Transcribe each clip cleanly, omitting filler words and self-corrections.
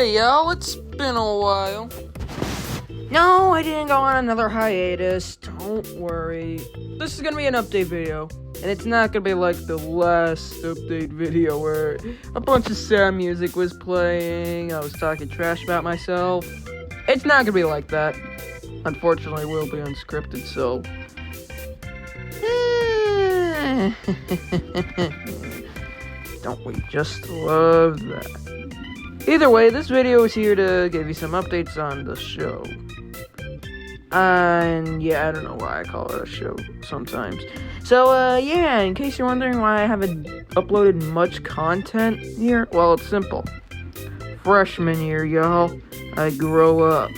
Hey, y'all, it's been a while. No, I didn't go on another hiatus. Don't worry. This is gonna be an update video. And it's not gonna be like the last update video where a bunch of sad music was playing, I was talking trash about myself. It's not gonna be like that. Unfortunately, it will be unscripted, so... Don't we just love that? Either way, this video is here to give you some updates on the show. And yeah, I don't know why I call it a show sometimes. So, yeah, in case you're wondering why I haven't uploaded much content here, well, it's simple. Freshman year, y'all. I grow up.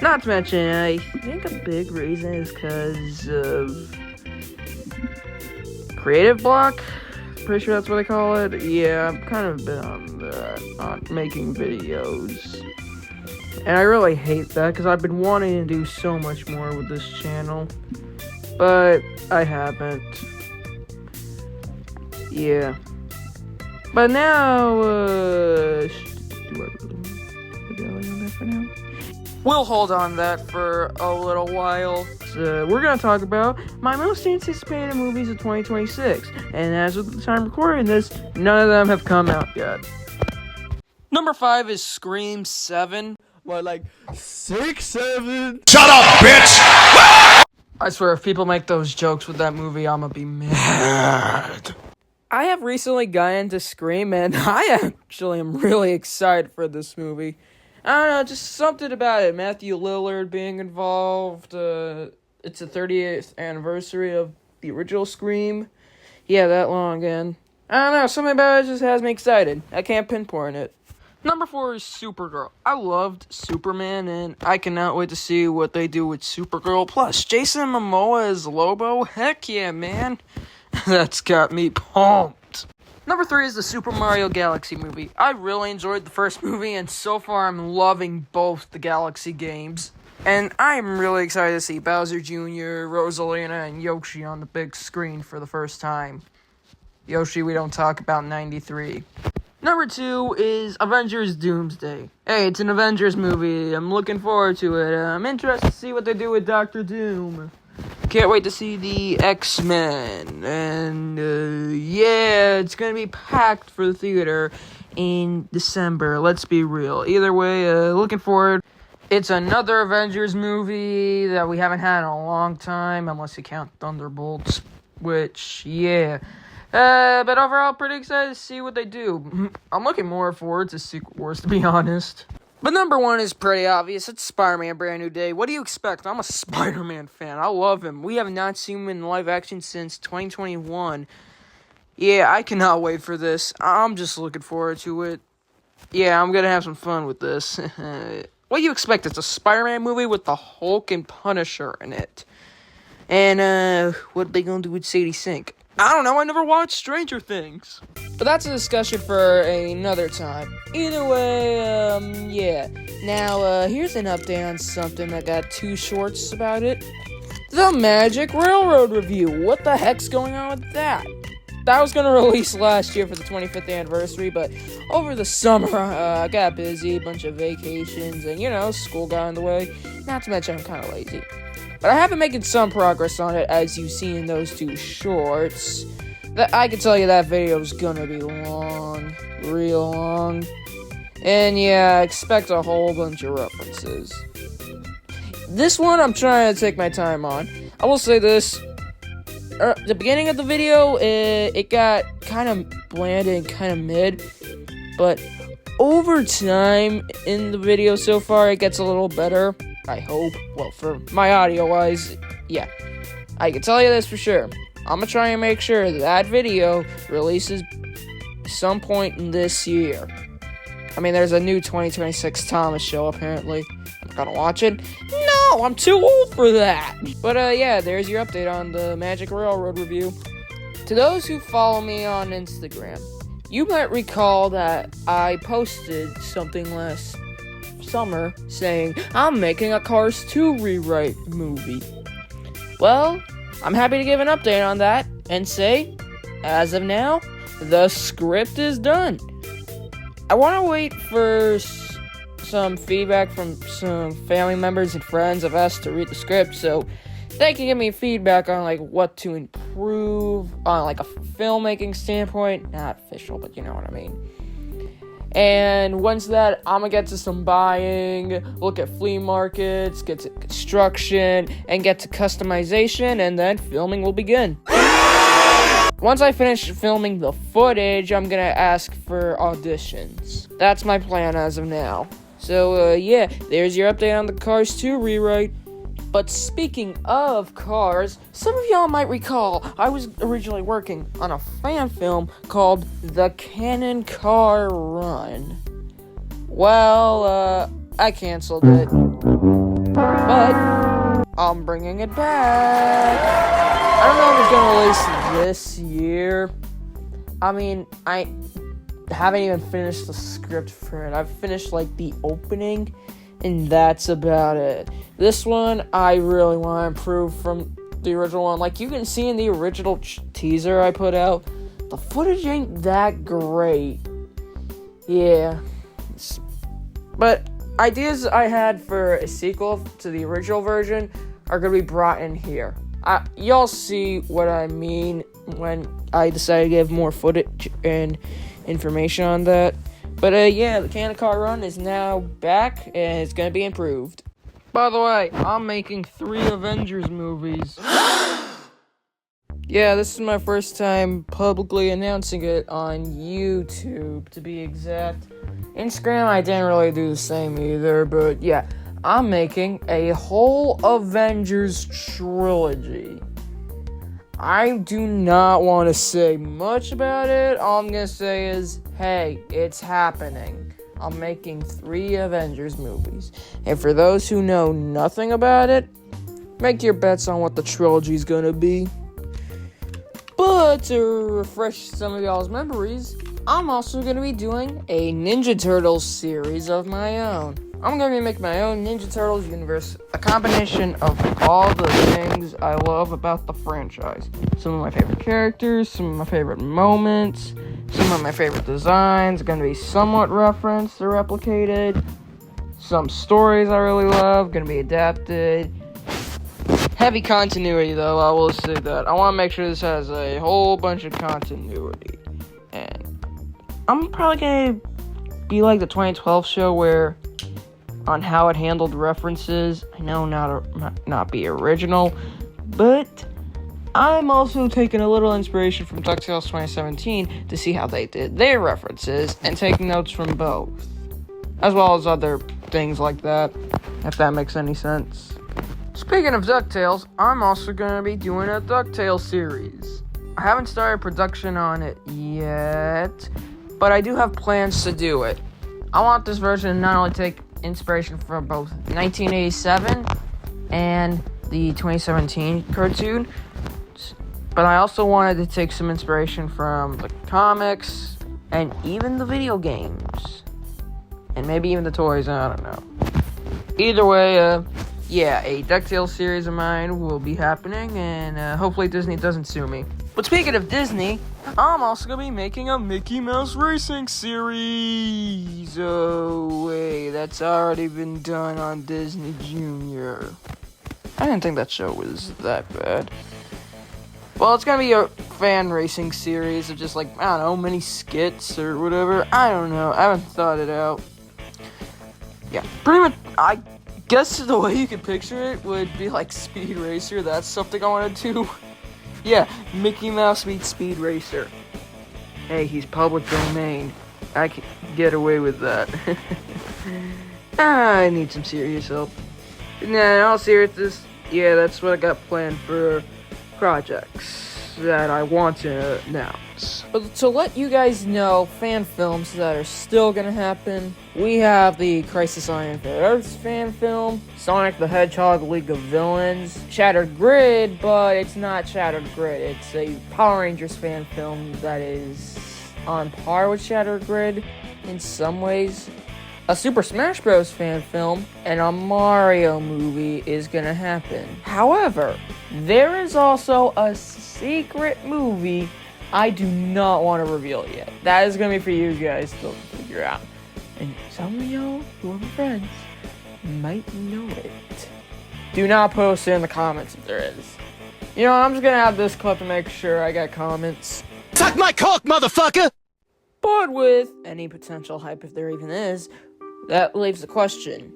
Not to mention, I think a big reason is because of creative block. Pretty sure that's what they call it. Yeah, I've kind of been on that, on making videos. And I really hate that, because I've been wanting to do so much more with this channel. But I haven't. Yeah. But now, do I really on that for now? We'll hold on that for a little while. So we're going to talk about my most anticipated movies of 2026. And as of the time recording this, none of them have come out yet. Number 5 is Scream 7. Well, like, 6, 7. Shut up, bitch! I swear, if people make those jokes with that movie, I'm gonna be mad. I have recently gotten into Scream, and I actually am really excited for this movie. I don't know, just something about it. Matthew Lillard being involved. It's the 30th anniversary of the original Scream. Yeah, that long again. I don't know, something about it just has me excited. I can't pinpoint it. Number 4 is Supergirl. I loved Superman, and I cannot wait to see what they do with Supergirl. Plus, Jason Momoa as Lobo. Heck yeah, man. That's got me pumped. Number 3 is the Super Mario Galaxy movie. I really enjoyed the first movie, and so far I'm loving both the Galaxy games. And I'm really excited to see Bowser Jr., Rosalina, and Yoshi on the big screen for the first time. Yoshi we don't talk about 93. Number 2 is Avengers Doomsday. Hey, it's an Avengers movie. I'm looking forward to it. I'm interested to see what they do with Doctor Doom. Can't wait to see the X-Men. And, yeah, it's gonna be packed for the theater in December. Let's be real. Either way, looking forward. It's another Avengers movie that we haven't had in a long time, unless you count Thunderbolts. Which, yeah... but overall, pretty excited to see what they do. I'm looking more forward to Secret Wars, to be honest. But number 1 is pretty obvious. It's Spider-Man Brand New Day. What do you expect? I'm a Spider-Man fan. I love him. We have not seen him in live action since 2021. Yeah, I cannot wait for this. I'm just looking forward to it. Yeah, I'm gonna have some fun with this. What do you expect? It's a Spider-Man movie with the Hulk and Punisher in it. And, what are they gonna do with Sadie Sink? I don't know, I never watched Stranger Things. But that's a discussion for another time. Either way, yeah. Now, here's an update on something that got 2 shorts about it. The Magic Railroad review. What the heck's going on with that? That was gonna release last year for the 25th anniversary, but over the summer, I got busy, a bunch of vacations, and, you know, school got in the way. Not to mention, I'm kind of lazy. But I have been making some progress on it, as you've seen in those 2 shorts. I can tell you that video is gonna be long, real long. And yeah, expect a whole bunch of references. This one, I'm trying to take my time on. I will say this. The beginning of the video, it got kind of bland and kind of mid. But over time in the video so far, it gets a little better. I hope. Well, for my audio-wise, yeah. I can tell you this for sure. I'm gonna try and make sure that video releases some point in this year. I mean, there's a new 2026 Thomas show, apparently. I'm gonna watch it. No, I'm too old for that! But, yeah, there's your update on the Magic Railroad review. To those who follow me on Instagram, you might recall that I posted something last summer saying I'm making a Cars 2 rewrite movie. Well, I'm happy to give an update on that and say, as of now, the script is done. I want to wait for some feedback from some family members and friends of us to read the script, so they can give me feedback on, like, what to improve on, like, a filmmaking standpoint. Not official, but you know what I mean. And once that, I'm gonna get to some buying, look at flea markets, get to construction, and get to customization, and then filming will begin. Once I finish filming the footage, I'm gonna ask for auditions. That's my plan as of now. So, yeah, there's your update on the Cars 2 rewrite. But speaking of cars, some of y'all might recall I was originally working on a fan film called The Cannon Car Run. Well, I canceled it. But I'm bringing it back. I don't know if it's gonna release this year. I mean, I haven't even finished the script for it. I've finished, like, the opening, and that's about it. This one, I really want to improve from the original one. Like, you can see in the original teaser I put out, the footage ain't that great. Yeah. But ideas I had for a sequel to the original version are going to be brought in here. Y'all see what I mean when I decide to give more footage and information on that. But, yeah, the Cannon Car Run is now back, and it's going to be improved. By the way, I'm making 3 Avengers movies. Yeah, this is my first time publicly announcing it on YouTube, to be exact. Instagram, I didn't really do the same either, but yeah, I'm making a whole Avengers trilogy. I do not want to say much about it. All I'm going to say is, hey, it's happening. I'm making 3 Avengers movies. And for those who know nothing about it, make your bets on what the trilogy's gonna be. But to refresh some of y'all's memories, I'm also gonna be doing a Ninja Turtles series of my own. I'm gonna be making my own Ninja Turtles universe, a combination of all the things I love about the franchise. Some of my favorite characters, some of my favorite moments, some of my favorite designs, gonna be somewhat referenced or replicated. Some stories I really love, gonna be adapted. Heavy continuity, though, I will say that. I want to make sure this has a whole bunch of continuity. And I'm probably gonna be like the 2012 show where, on how it handled references. I know not be original, but I'm also taking a little inspiration from DuckTales 2017 to see how they did their references and taking notes from both, as well as other things like that, if that makes any sense. Speaking of DuckTales, I'm also going to be doing a DuckTales series. I haven't started production on it yet, but I do have plans to do it. I want this version to not only take inspiration from both 1987 and the 2017 cartoon, but I also wanted to take some inspiration from the comics and even the video games. And maybe even the toys, I don't know. Either way, yeah, a DuckTales series of mine will be happening, and hopefully Disney doesn't sue me. But speaking of Disney, I'm also going to be making a Mickey Mouse Racing series. Oh, wait, that's already been done on Disney Junior. I didn't think that show was that bad. Well, it's going to be a fan racing series of just, like, I don't know, many skits or whatever. I don't know. I haven't thought it out. Yeah, pretty much, I guess the way you could picture it would be like Speed Racer. That's something I want to do. Yeah, Mickey Mouse meets Speed Racer. Hey, he's public domain. I can get away with that. I need some serious help. Nah, in all seriousness, yeah, that's what I got planned for projects that I want to announce. But to let you guys know, fan films that are still gonna happen, we have the Crisis on Infinite Earths fan film, Sonic the Hedgehog League of Villains, Shattered Grid, but it's not Shattered Grid, it's a Power Rangers fan film that is on par with Shattered Grid in some ways. A Super Smash Bros. Fan film and a Mario movie is gonna happen. However, there is also a secret movie I do not want to reveal it yet. That is going to be for you guys to figure out. And some of y'all who are my friends might know it. Do not post it in the comments if there is. You know, I'm just going to have this clip to make sure I get comments. Suck my cock, motherfucker! But with any potential hype, if there even is, that leaves the question.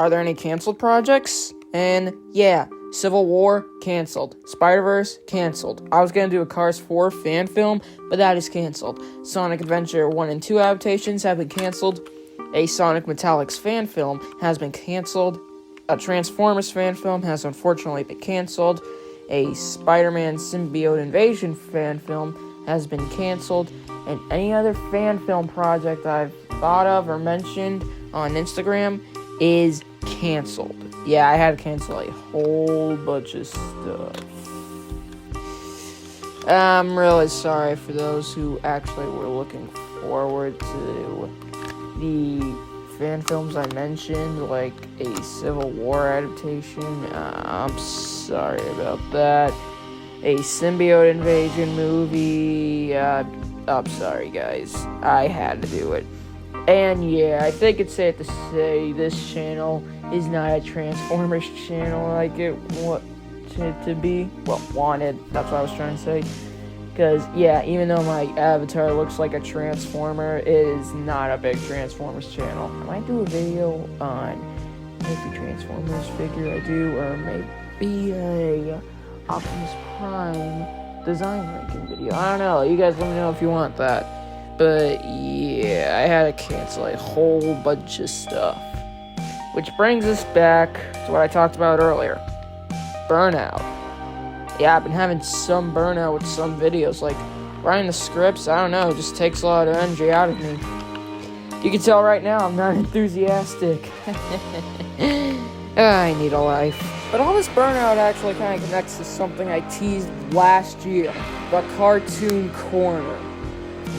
Are there any canceled projects? And yeah, Civil War, canceled. Spider-Verse, canceled. I was going to do a Cars 4 fan film, but that is canceled. Sonic Adventure 1 and 2 adaptations have been canceled. A Sonic Metallics fan film has been canceled. A Transformers fan film has unfortunately been canceled. A Spider-Man Symbiote Invasion fan film has been canceled. And any other fan film project I've thought of or mentioned on Instagram is canceled. Yeah, I had to cancel a whole bunch of stuff. I'm really sorry for those who actually were looking forward to the fan films I mentioned, like a Civil War adaptation. I'm sorry about that. A Symbiote Invasion movie. I'm sorry, guys. I had to do it. And yeah, I think it's safe to say this channel is not a Transformers channel like it wanted to be. Well, wanted. That's what I was trying to say. Because, yeah, even though my avatar looks like a Transformer, it is not a big Transformers channel. I might do a video on maybe Transformers figure I do, or maybe a Optimus Prime design ranking video. I don't know. You guys let me know if you want that. But yeah, I had to cancel a whole bunch of stuff. Which brings us back to what I talked about earlier. Burnout. Yeah, I've been having some burnout with some videos. Like, writing the scripts, I don't know, it just takes a lot of energy out of me. You can tell right now I'm not enthusiastic. I need a life. But all this burnout actually kind of connects to something I teased last year. The cartoon corner.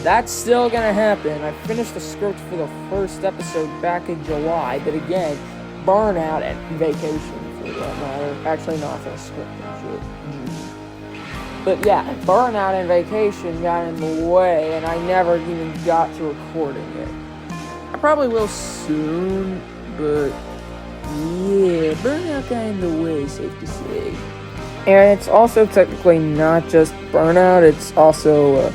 That's still gonna happen. I finished the script for the first episode back in July, but again, burnout and vacation for that matter. Actually, not for the script and shit. But yeah, burnout and vacation got in the way, and I never even got to recording it. I probably will soon, but yeah, burnout got in the way, safe to say. And it's also technically not just burnout, it's also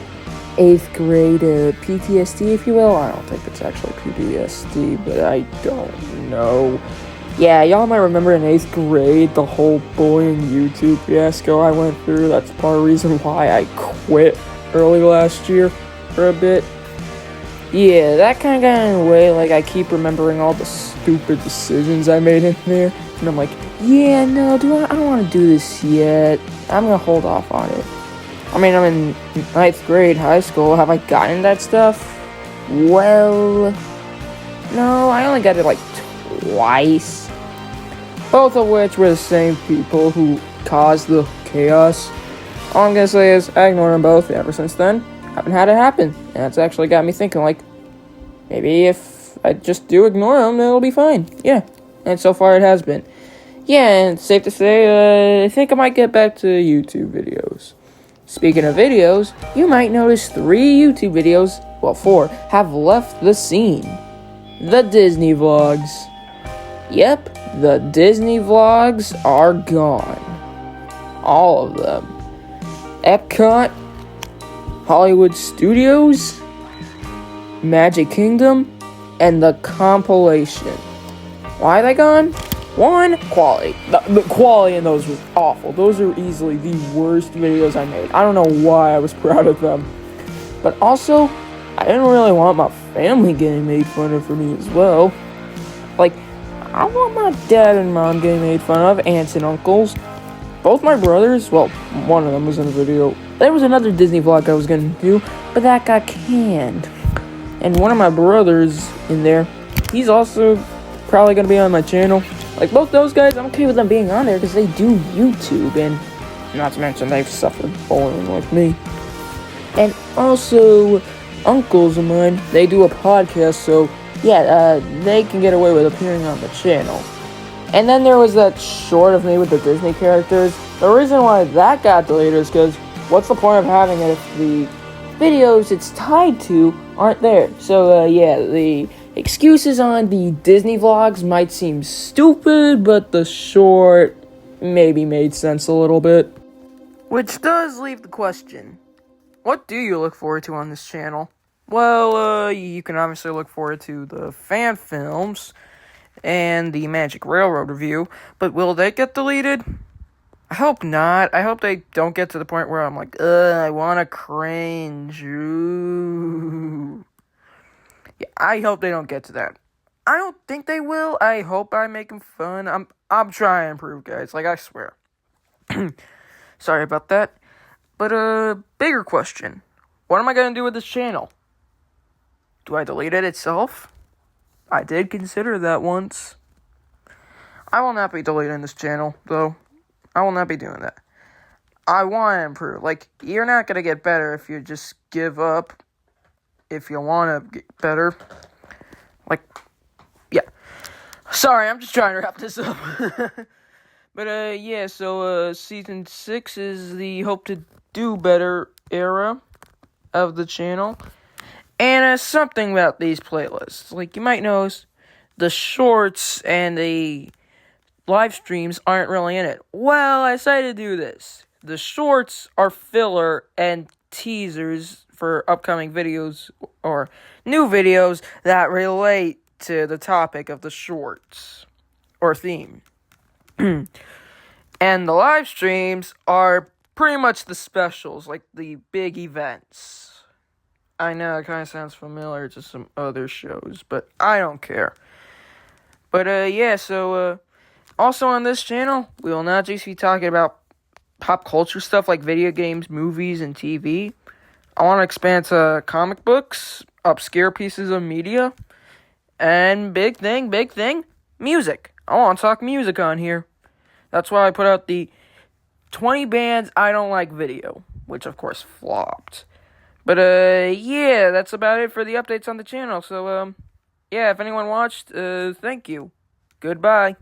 8th grade PTSD, if you will. I don't think it's actually PTSD, but I don't know. Yeah, y'all might remember in 8th grade, the whole bullying YouTube fiasco I went through. That's part of the reason why I quit early last year for a bit. Yeah, that kind of got in the way. Like, I keep remembering all the stupid decisions I made in there. And I'm like, yeah, no, I don't want to do this yet. I'm going to hold off on it. I mean, I'm in 9th grade, high school. Have I gotten that stuff? Well, no, I only got it like twice. Both of which were the same people who caused the chaos. All I'm gonna say is, I ignored them both ever since then. Haven't had it happen. And that's actually got me thinking, like, maybe if I just do ignore them, it'll be fine. Yeah. And so far it has been. Yeah, and it's safe to say, I think I might get back to YouTube videos. Speaking of videos, you might notice 3 YouTube videos, well 4, have left the scene. The Disney vlogs. Yep, the Disney vlogs are gone. All of them. Epcot, Hollywood Studios, Magic Kingdom, and the compilation. Why are they gone? 1, quality. The quality in those was awful. Those are easily the worst videos I made. I don't know why I was proud of them. But also, I didn't really want my family getting made fun of for me as well. Like, I want my dad and mom getting made fun of, aunts and uncles. Both my brothers, well, one of them was in a video. There was another Disney vlog I was going to do, but that got canned. And one of my brothers in there, he's also probably going to be on my channel. Like, both those guys, I'm okay with them being on there because they do YouTube, and not to mention they've suffered bullying like me. And also, uncles of mine, they do a podcast, so yeah, they can get away with appearing on the channel. And then there was that short of me with the Disney characters. The reason why that got deleted is because what's the point of having it if the videos it's tied to aren't there? So, yeah, the excuses on the Disney vlogs might seem stupid, but the short maybe made sense a little bit. Which does leave the question, what do you look forward to on this channel? Well, you can obviously look forward to the fan films and the Magic Railroad review, but will they get deleted? I hope not. I hope they don't get to the point where I'm like, I wanna cringe. Ooh. Yeah, I hope they don't get to that. I don't think they will. I hope I make them fun. I'm trying to improve, guys. Like, I swear. Sorry about that. But, bigger question. What am I gonna do with this channel? Do I delete it itself? I did consider that once. I will not be deleting this channel, though. I will not be doing that. I want to improve. Like, you're not going to get better if you just give up. If you want to get better. Like, yeah. Sorry, I'm just trying to wrap this up. But, yeah, so, Season 6 is the Hope to Do Better era of the channel. And something about these playlists. Like, you might notice the shorts and the live streams aren't really in it. Well, I decided to do this. The shorts are filler and teasers for upcoming videos or new videos that relate to the topic of the shorts or theme. And the live streams are pretty much the specials, like the big events. I know it kind of sounds familiar to some other shows, but I don't care. But, yeah, so, also on this channel, we will not just be talking about pop culture stuff like video games, movies, and TV. I want to expand to comic books, obscure pieces of media, and big thing, music. I want to talk music on here. That's why I put out the 20 bands I don't like video, which of course flopped. But, yeah, that's about it for the updates on the channel. So, yeah, if anyone watched, thank you. Goodbye.